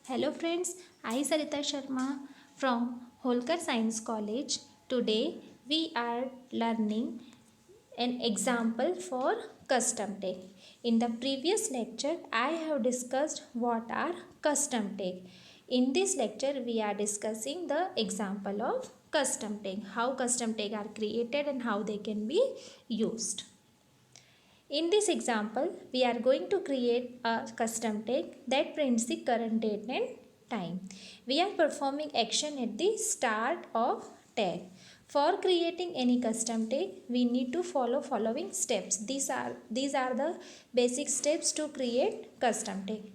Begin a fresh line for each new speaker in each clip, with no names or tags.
Hello friends, I Sarita Sharma from Holkar Science College. Today we are learning an example for custom tag. In the previous lecture I have discussed what are custom tag. In this lecture we are discussing the example of custom tag, how custom tag are created and how they can be used. In this example, we are going to create a custom tag that prints the current date and time. We are performing action at the start of tag. For creating any custom tag, we need to follow following steps. These are the basic steps to create custom tag.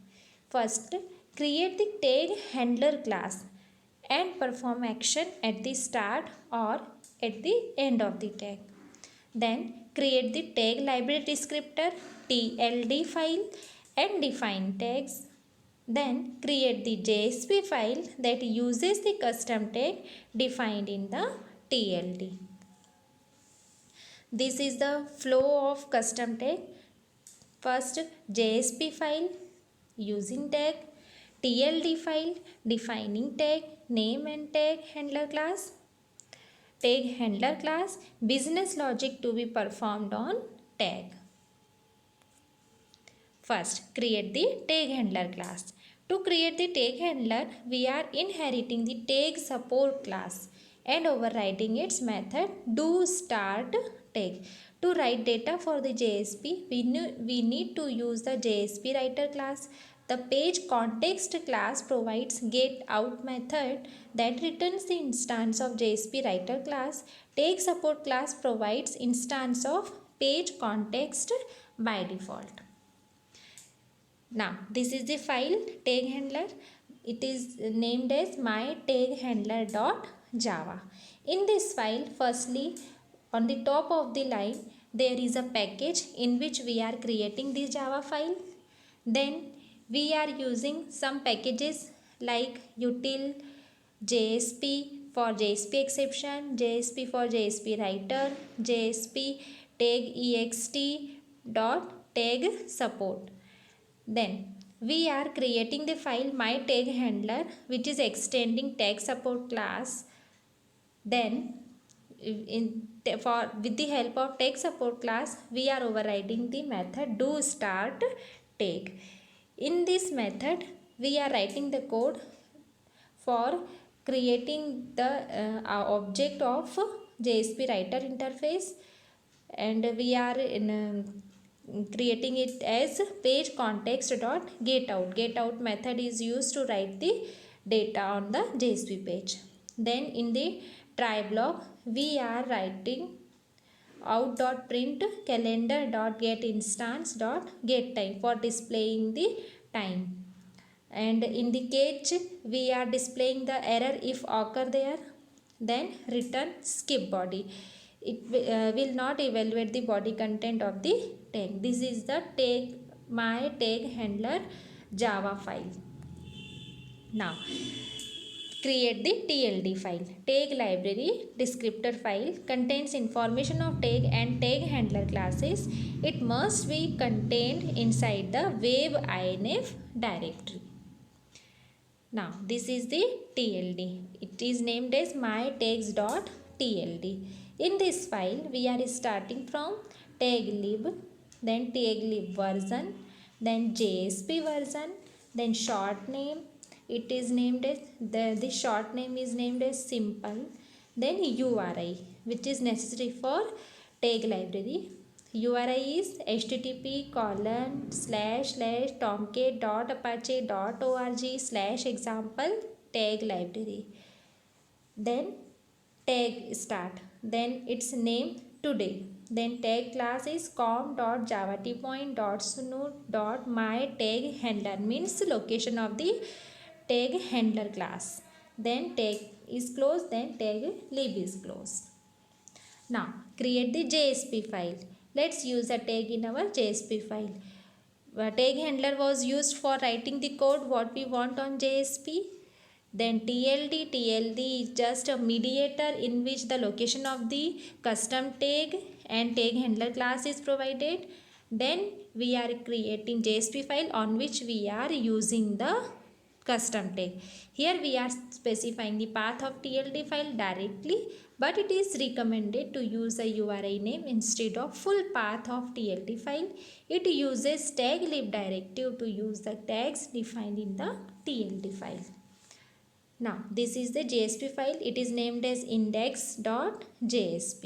First, create the tag handler class and perform action at the start or at the end of the tag. Then create the tag library descriptor TLD file and define tags. Then create the JSP file that uses the custom tag defined in the TLD. This is the flow of custom tag. First JSP file using tag, TLD file defining tag, name and tag handler class, tag handler class, business logic to be performed on tag. First, create the tag handler class. To create the tag handler, we are inheriting the tag support class and overriding its method doStartTag. To write data for the JSP, we need to use the JSP writer class. The page context class provides getOut method that returns the instance of JSP writer class. Tag support class provides instance of page context by default. Now this is the file tag handler. It is named as mytaghandler.java. In this file, firstly on the top of the line there is a package in which we are creating this Java file. Then we are using some packages like util, JSP for JSP exception, JSP for JSP writer, JSP tag ext dot tag support. Then we are creating the file mytaghandler which is extending tag support class. Then with the help of tag support class we are overriding the method doStartTag. In this method we are writing the code for creating the object of JSP writer interface, and we are creating it as page context dot getOut. GetOut method is used to write the data on the JSP page. Then in the try block we are writing out.print calendar.getInstance.getTime for displaying the time. And in the catch we are displaying the error if occur there. Then return skip body. It will not evaluate the body content of the tag. This is the mytaghandler Java file. Now create the TLD file. Tag library descriptor file contains information of tag and tag handler classes. It must be contained inside the web.inf directory. Now this is the TLD. It is named as mytags.tld. In this file we are starting from taglib, then taglib version, then JSP version, then short name. It is named as the short name is named as simple, then URI which is necessary for tag library. URI is http://tomcat.apache.org/example tag library. Then tag start, then its name today. Then tag class is com.javadeploy.snoot.mytaghandler means location of the tag handler class. Then tag is closed, then tag lib is closed. Now create the JSP file. Let's use a tag in our JSP file. Tag handler was used for writing the code what we want on JSP. Then TLD is just a mediator in which the location of the custom tag and tag handler class is provided. Then we are creating JSP file on which we are using the custom tag. Here we are specifying the path of TLD file directly, but it is recommended to use a URI name instead of full path of TLD file. It uses tag lib directive to use the tags defined in the TLD file. Now this is the JSP file. It is named as index.jsp.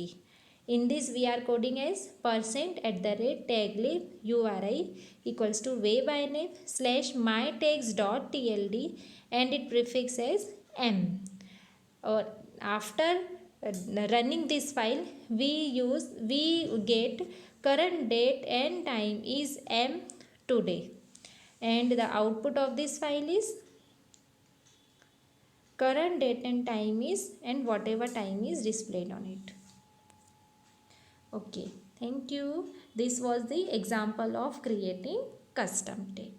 In this we are coding as %@taglib URI equals to webinf /mytags.tld and it prefix as m. Or after running this file we get current date and time is m today, and the output of this file is current date and time is and whatever time is displayed on it. Okay, thank you. This was the example of creating custom tag.